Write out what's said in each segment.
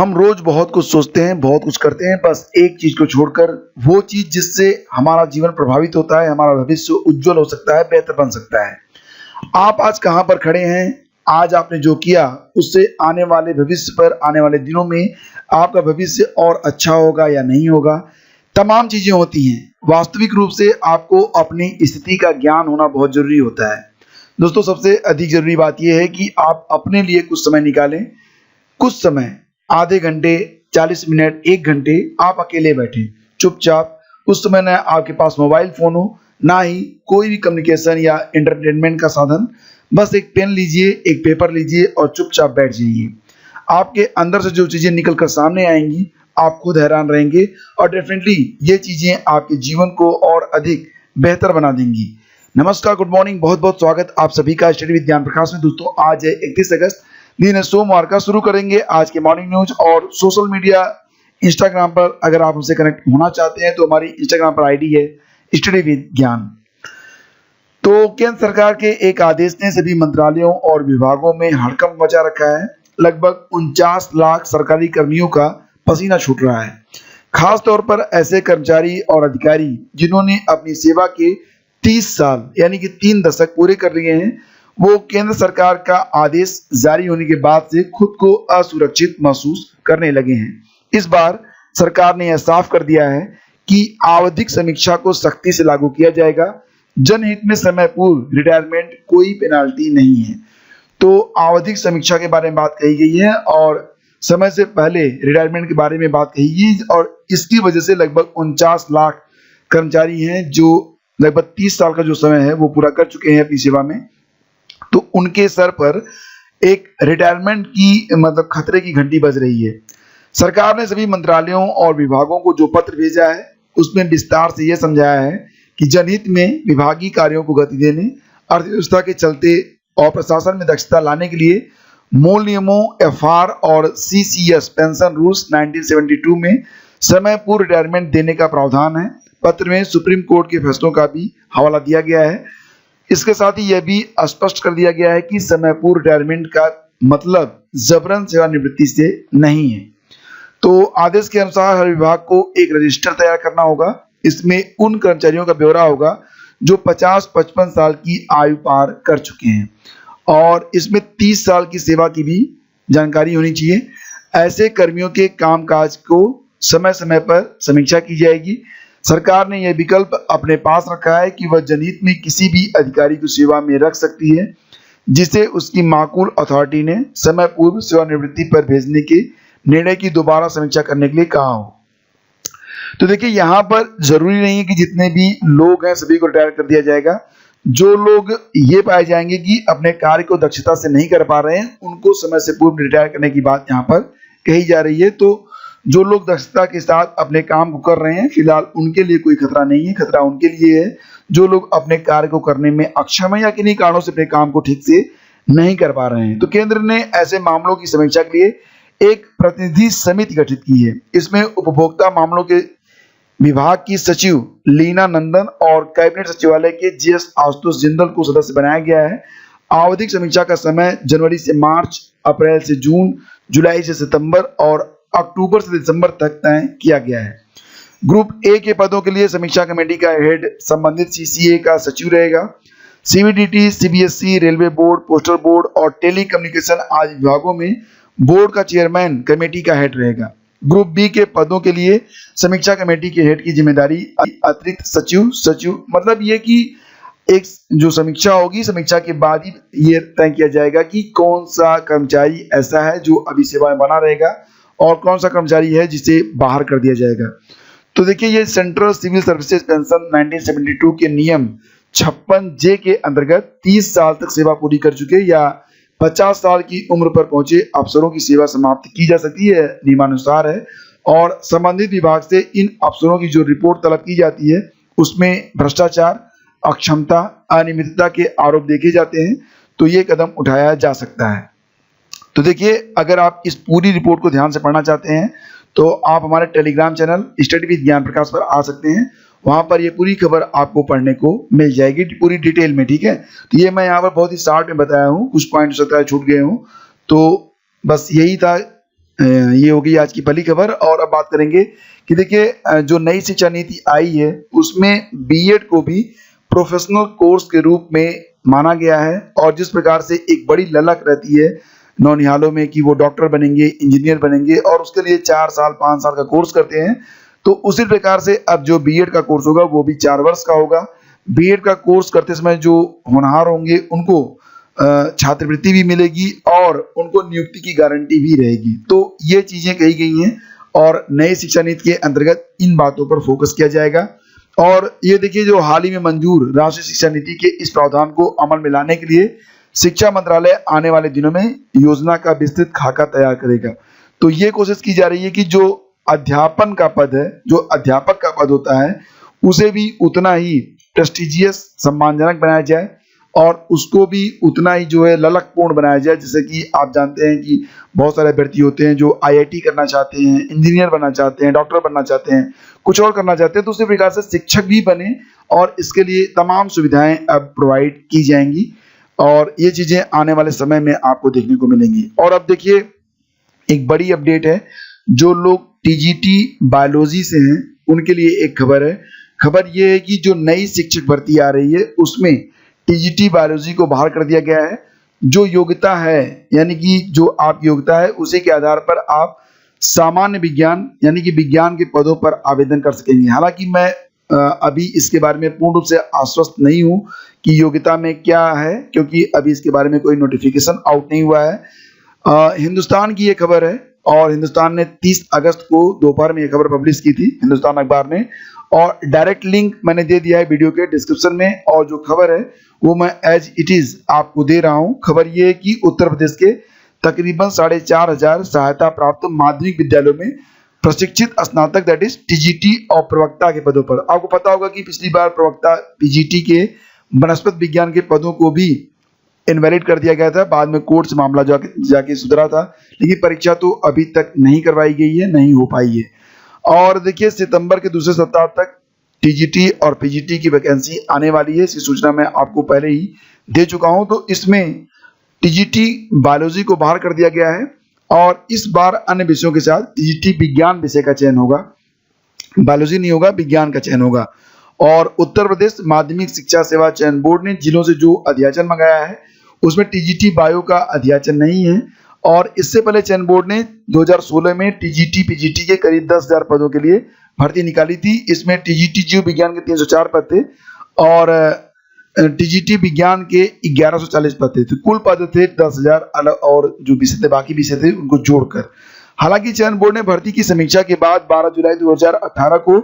हम रोज बहुत कुछ सोचते हैं, बहुत कुछ करते हैं, बस एक चीज को छोड़कर, वो चीज जिससे हमारा जीवन प्रभावित होता है, हमारा भविष्य उज्जवल हो सकता है, बेहतर बन सकता है। आप आज कहाँ पर खड़े हैं, आज आपने जो किया उससे आने वाले भविष्य पर, आने वाले दिनों में आपका भविष्य और अच्छा होगा या नहीं होगा, तमाम चीजें होती हैं। वास्तविक रूप से आपको अपनी स्थिति का ज्ञान होना बहुत जरूरी होता है। दोस्तों, सबसे अधिक जरूरी बात यह है कि आप अपने लिए कुछ समय निकालें। कुछ समय, आधे घंटे, 40 मिनट, 1 घंटे आप अकेले बैठें चुपचाप। उस समय ना आपके पास मोबाइल फोन हो, ना ही कोई भी कम्युनिकेशन या एंटरटेनमेंट का साधन। बस एक पेन लीजिए, एक पेपर लीजिए और चुपचाप बैठ जाइए। आपके अंदर से जो चीजें निकल कर सामने आएंगी, आप खुद हैरान रहेंगे और डेफिनेटली ये चीजें आपके जीवन को और अधिक बेहतर बना देंगी। नमस्कार, गुड मॉर्निंग, बहुत बहुत स्वागत आप सभी का स्टडी विद ज्ञान प्रकाश में। दोस्तों, आज है 31 अगस्त, दिन है सोमवार का। शुरू करेंगे आज के मॉर्निंग न्यूज। और सोशल मीडिया, इंस्टाग्राम पर अगर आप हमसे कनेक्ट होना चाहते हैं तो हमारी इंस्टाग्राम पर आईडी है स्टडी विद ज्ञान। तो केंद्र सरकार के एक आदेश ने सभी मंत्रालयों और विभागों में हड़कंप मचा रखा है। लगभग 49 लाख सरकारी कर्मियों का पसीना छूट रहा है। खास तौर पर ऐसे कर्मचारी और अधिकारी जिन्होंने अपनी सेवा के 30 साल यानी कि 3 दशक पूरे कर लिए हैं, वो केंद्र सरकार का आदेश जारी होने के बाद से खुद को असुरक्षित महसूस करने लगे हैं। इस बार सरकार ने यह साफ कर दिया है कि आवधिक समीक्षा को सख्ती से लागू किया जाएगा। जनहित में समय पूर्व रिटायरमेंट कोई पेनाल्टी नहीं है। तो आवधिक समीक्षा के बारे में बात कही गई है और समय से पहले रिटायरमेंट के बारे में बात कही गई, और इसकी वजह से लगभग 49 लाख कर्मचारी हैं जो लगभग 30 साल का जो समय है वो पूरा कर चुके हैं अपनी सेवा में। तो उनके सर पर एक रिटायरमेंट की खतरे की घंटी बज रही है। सरकार ने सभी मंत्रालयों और विभागों को जो पत्र भेजा है उसमें विस्तार से यह समझाया है कि जनहित में विभागीय कार्यों को गति देने, अर्थव्यवस्था के चलते और प्रशासन में दक्षता लाने के लिए मूल नियमों एफआर और सीसीएस पेंशन रूल्स 1972 में समय पूर्व रिटायरमेंट देने का प्रावधान है। पत्र में सुप्रीम कोर्ट के फैसलों का भी हवाला दिया गया है। इसके साथ ही यह भी स्पष्ट कर दिया गया है कि समय पूर्व रिटायरमेंट का मतलब जबरन सेवानिवृत्ति से नहीं है। तो आदेश के अनुसार हर विभाग को एक रजिस्टर तैयार करना होगा। इसमें उन कर्मचारियों का ब्यौरा होगा जो 50-55 साल की आयु पार कर चुके हैं, और इसमें 30 साल की सेवा की भी जानकारी होनी चाहिए। ऐसे कर्मियों के कामकाज को समय समय पर समीक्षा की जाएगी। सरकार ने यह विकल्प अपने पास रखा है कि वह जनहित में किसी भी अधिकारी को सेवा में रख सकती है जिसे उसकी माकूल अथॉरिटी ने समय पूर्व सेवानिवृत्ति पर भेजने के निर्णय की दोबारा समीक्षा करने के लिए कहा हो। तो देखिए, यहाँ पर जरूरी नहीं है कि जितने भी लोग हैं सभी को रिटायर कर दिया जाएगा। जो लोग ये पाए जाएंगे कि अपने कार्य को दक्षता से नहीं कर पा रहे हैं, उनको समय से पूर्व रिटायर करने की बात यहाँ पर कही जा रही है। तो जो लोग दक्षता के साथ अपने काम को कर रहे हैं, फिलहाल उनके लिए कोई खतरा नहीं है। खतरा उनके लिए है जो लोग अपने कार्य को करने में अक्षम है या किन्हीं कारणों से अपने काम को ठीक से नहीं कर पा रहे हैं। तो केंद्र ने ऐसे मामलों की समीक्षा के लिए एक प्रतिनिधि समिति गठित की है। इसमें उपभोक्ता मामलों के विभाग की सचिव लीना नंदन और कैबिनेट सचिवालय के जीएस आशुतोष जिंदल को सदस्य बनाया गया है। आवधिक समीक्षा का समय जनवरी से मार्च, अप्रैल से जून, जुलाई से सितंबर और अक्टूबर से दिसंबर तक तय किया गया है। ग्रुप ए के पदों के लिए समीक्षा कमेटी का हेड संबंधित सीसीए का सचिव रहेगा। CBDT, CBSE, railway board, postal board और टेली कम्युनिकेशन आदि विभागों में बोर्ड का चेयरमैन कमेटी का हेड रहेगा। ग्रुप बी के पदों के लिए समीक्षा कमेटी के हेड की जिम्मेदारी अतिरिक्त सचिव मतलब ये कि एक जो समीक्षा होगी, समीक्षा के बाद ही ये तय किया जाएगा कि कौन सा कर्मचारी ऐसा है जो अभी सेवा में बना रहेगा और कौन सा कर्मचारी है जिसे बाहर कर दिया जाएगा। तो देखिए, ये सेंट्रल सिविल सर्विसेज पेंशन 1972 के नियम 56J के अंतर्गत 30 साल तक सेवा पूरी कर चुके या 50 साल की उम्र पर पहुंचे अफसरों की सेवा समाप्त की जा सकती है, नियमानुसार है। और संबंधित विभाग से इन अफसरों की जो रिपोर्ट तलब की जाती है उसमें भ्रष्टाचार, अक्षमता, अनियमितता के आरोप देखे जाते हैं, तो ये कदम उठाया जा सकता है। तो देखिए, अगर आप इस पूरी रिपोर्ट को ध्यान से पढ़ना चाहते हैं तो आप हमारे टेलीग्राम चैनल स्टडी विद ज्ञान प्रकाश पर आ सकते हैं। वहां पर ये पूरी खबर आपको पढ़ने को मिल जाएगी पूरी डिटेल में, ठीक है। तो ये मैं यहाँ पर बहुत ही शॉर्ट में बताया हूँ, कुछ पॉइंट हो सकता है छूट गए हूँ। तो बस यही था ये होगी आज की पहली खबर। और अब बात करेंगे कि देखिए जो नई शिक्षा नीति आई है उसमें बीएड को भी प्रोफेशनल कोर्स के रूप में माना गया है। और जिस प्रकार से एक बड़ी ललक रहती है नौनिहालों में कि वो डॉक्टर बनेंगे, इंजीनियर बनेंगे और उसके लिए 4 साल 5 साल का कोर्स करते हैं, तो उसी प्रकार से अब जो बीएड का कोर्स होगा वो भी 4 वर्ष का होगा। बीएड का कोर्स करते समय जो होनहार होंगे उनको छात्रवृत्ति भी मिलेगी और उनको नियुक्ति की गारंटी भी रहेगी। तो ये चीजें कही गई हैं और नई शिक्षा नीति के अंतर्गत इन बातों पर फोकस किया जाएगा। और ये देखिए जो हाल ही में मंजूर राष्ट्रीय शिक्षा नीति के इस प्रावधान को अमल में लाने के लिए शिक्षा मंत्रालय आने वाले दिनों में योजना का विस्तृत खाका तैयार करेगा। तो ये कोशिश की जा रही है कि जो अध्यापन का पद है, जो अध्यापक का पद होता है, उसे भी उतना ही प्रेस्टिजियस, सम्मानजनक बनाया जाए और उसको भी उतना ही जो है ललकपूर्ण बनाया जाए। जैसे कि आप जानते हैं कि बहुत सारे अभ्यर्थी होते हैं जो आईआईटी करना चाहते हैं, इंजीनियर बनना चाहते हैं, डॉक्टर बनना चाहते हैं, कुछ और करना चाहते हैं, तो उसी प्रकार से शिक्षक भी बने और इसके लिए तमाम सुविधाएं अब प्रोवाइड की जाएंगी और ये चीजें आने वाले समय में आपको देखने को मिलेंगी। और अब देखिए एक बड़ी अपडेट है, जो लोग टीजीटी बायोलॉजी से हैं उनके लिए एक खबर है। खबर ये है कि जो नई शिक्षक भर्ती आ रही है उसमें टीजीटी बायोलॉजी को बाहर कर दिया गया है। जो योग्यता है यानी कि जो आप योग्यता है उसी के आधार पर आप सामान्य विज्ञान यानी कि विज्ञान के पदों पर आवेदन कर सकेंगे। हालांकि मैं अभी इसके बारे में पूर्ण रूप से आश्वस्त नहीं हूं कि योग्यता में क्या है, क्योंकि अभी इसके बारे में कोई नोटिफिकेशन आउट नहीं हुआ है। हिंदुस्तान की ये खबर है और हिंदुस्तान ने 30 अगस्त को दोपहर में ये खबर पब्लिश की थी, हिंदुस्तान अखबार ने, और डायरेक्ट लिंक मैंने दे दिया है वीडियो के डिस्क्रिप्शन में। और जो खबर है वो मैं एज इट इज आपको दे रहा हूं। खबर ये है कि उत्तर प्रदेश के तकरीबन 4,500 सहायता प्राप्त माध्यमिक विद्यालयों में प्रशिक्षित स्नातक दैट इज टीजीटी और प्रवक्ता के पदों पर, आपको पता होगा कि पिछली बार प्रवक्ता पीजीटी के वनस्पति विज्ञान के पदों को भी इनवैलिड कर दिया गया था, बाद में कोर्ट से मामला जाके सुधरा था, लेकिन परीक्षा तो अभी तक नहीं करवाई गई है, नहीं हो पाई है। और देखिए सितंबर के दूसरे सप्ताह तक टीजीटी और पीजीटी की वैकेंसी आने वाली है, इसकी सूचना मैं आपको पहले ही दे चुका हूं। तो इसमें टीजीटी बायोलॉजी को बाहर कर दिया गया है और इस बार अन्य विषयों के साथ टीजीटी विज्ञान विषय का चयन होगा, बायोलॉजी नहीं होगा, विज्ञान का चयन होगा। और उत्तर प्रदेश माध्यमिक शिक्षा सेवा चयन बोर्ड ने जिलों से जो अध्याचन मंगाया है उसमें टीजीटी बायो का अध्याचन नहीं है। और इससे पहले चयन बोर्ड ने 2016 में टीजीटी पीजीटी के करीब 10,000 पदों के लिए भर्ती निकाली थी। इसमें टीजीटी जीव विज्ञान के 304 पद थे और टीजीटी विज्ञान के 1140 पद थे। तो कुल पद थे 10,000 अलग, और जो विषय थे बाकी विषय थे उनको जोड़कर। हालांकि चयन बोर्ड ने भर्ती की समीक्षा के बाद 12 जुलाई 2018 को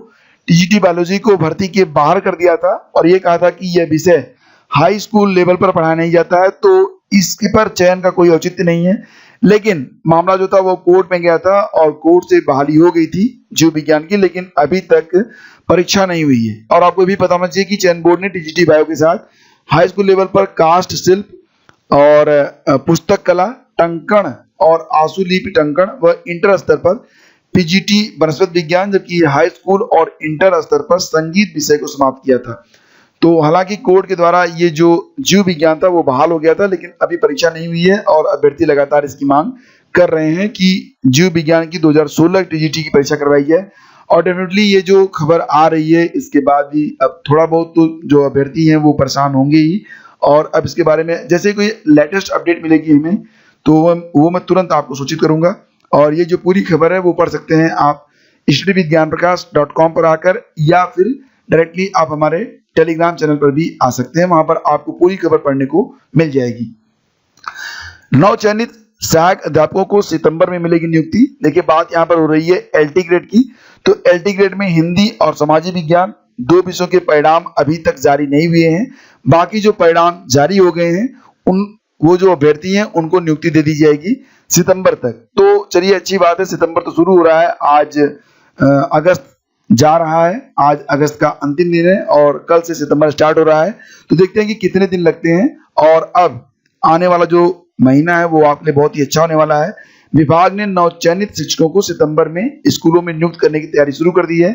टीजीटी बायोलॉजी को भर्ती के बाहर कर दिया था और ये कहा था कि यह विषय हाई स्कूल लेवल पर पढ़ाया नहीं जाता है, तो इसके पर चयन का कोई औचित्य नहीं है। लेकिन मामला जो था वो कोर्ट में गया था और कोर्ट से बहाली हो गई थी जीव विज्ञान की, लेकिन अभी तक परीक्षा नहीं हुई है। और आपको भी पता होना चाहिए कि चयन बोर्ड ने टीजीटी बायो के साथ हाई स्कूल लेवल पर काष्ठ शिल्प और पुस्तक कला, टंकण और आशुलिपि टंकण व इंटर स्तर पर पीजीटी वनस्पति विज्ञान, जबकि हाई स्कूल और इंटर स्तर पर संगीत विषय को समाप्त किया था। तो हालांकि कोर्ट के द्वारा ये जो जीव विज्ञान था वो बहाल हो गया था, लेकिन अभी परीक्षा नहीं हुई है और अभ्यर्थी लगातार इसकी मांग कर रहे हैं कि जीव विज्ञान की 2016 टीजीटी की परीक्षा करवाई जाए। और डेफिनेटली ये जो खबर आ रही है इसके बाद भी अब थोड़ा बहुत तो जो अभ्यर्थी हैं वो परेशान होंगे ही। और अब इसके बारे में जैसे कोई लेटेस्ट अपडेट मिलेगी हमें तो वो मैं तुरंत आपको सूचित करूंगा। और ये जो पूरी खबर है वो पढ़ सकते हैं आप studyvidgyanprakash.com पर आकर, या फिर डायरेक्टली आप हमारे टेलीग्राम चैनल पर भी आ सकते हैं, वहां पर आपको पूरी खबर पढ़ने को मिल जाएगी। नवचयनित सहायक अध्यापकों को सितंबर में मिलेगी नियुक्ति। देखिए बात यहाँ पर हो रही है एलटी ग्रेड की। तो एलटी ग्रेड में हिंदी और सामाजिक विज्ञान 2 विषयों के परिणाम अभी तक जारी नहीं हुए हैं। बाकी जो परिणाम जारी हो गए हैं वो जो अभ्यर्थी हैं उनको नियुक्ति दे दी जाएगी सितंबर तक। तो चलिए अच्छी बात है, सितंबर तो शुरू हो रहा है, आज अगस्त जा रहा है, आज अगस्त का अंतिम दिन है और कल से सितंबर स्टार्ट हो रहा है। तो देखते हैं कि कितने दिन लगते हैं। और अब आने वाला जो महीना है वो आपके लिए बहुत ही अच्छा होने वाला है। विभाग ने नवचयनित शिक्षकों को सितंबर में स्कूलों में नियुक्त करने की तैयारी शुरू कर दी है।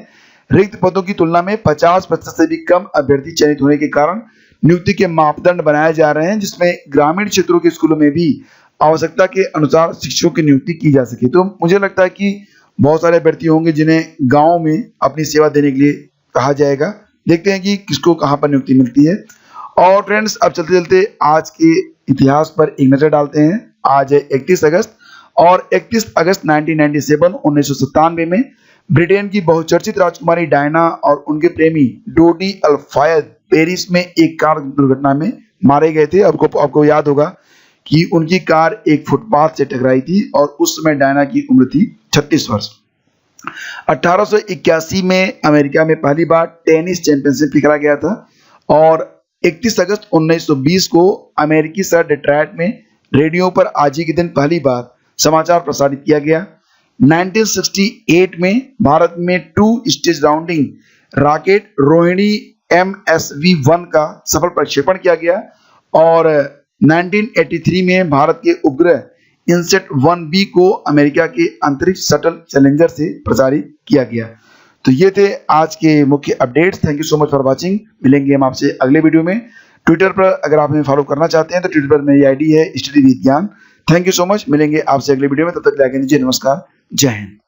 रिक्त पदों की तुलना में 50% से भी कम अभ्यर्थी चयनित होने के कारण नियुक्ति के मापदंड बनाए जा रहे हैं, जिसमें ग्रामीण क्षेत्रों के स्कूलों में भी आवश्यकता के अनुसार शिक्षकों की नियुक्ति की जा सके। तो मुझे लगता है कि बहुत सारे अभ्यर्थी होंगे जिन्हें गांव में अपनी सेवा देने के लिए कहा जाएगा। देखते हैं कि किसको कहां पर नियुक्ति मिलती है। और फ्रेंड्स, अब चलते चलते आज के इतिहास पर एक नजर डालते हैं। आज है 31 अगस्त और 31 अगस्त 1997 में ब्रिटेन की बहुचर्चित राजकुमारी डायना और उनके प्रेमी डोडी अल-फायद पेरिस में एक कार दुर्घटना में मारे गए थे। आपको याद होगा कि उनकी कार एक फुटपाथ से टकराई थी और उस समय डायना की उम्र थी 36 वर्ष। 1881 में अमेरिका में पहली बार टेनिस चैंपियनशिप खेला गया था और 31 अगस्त 1920 को अमेरिकी शहर डेट्रॉयट में रेडियो पर आज ही के दिन पहली बार समाचार प्रसारित किया गया। 1968 में भारत में 2 stage rounding rocket Rohini MSV-1 का सफल प्रक्षेपण किया गया और 1983 में भारत के उपग्रह इनसेट 1B को अमेरिका के अंतरिक्ष शटल चैलेंजर से प्रसारित किया गया। तो ये थे आज के मुख्य updates. Thank you so much for watching. मिलेंगे हम आपसे अगले वीडियो में। ट्विटर पर अगर आप हमें फॉलो करना चाहते हैं तो ट्विटर पर मेरी आईडी है स्टडी विद ज्ञान। Thank you so much. मिलेंगे आपसे अगले वीडियो में, तब तक के लिए नमस्कार, जय हिंद।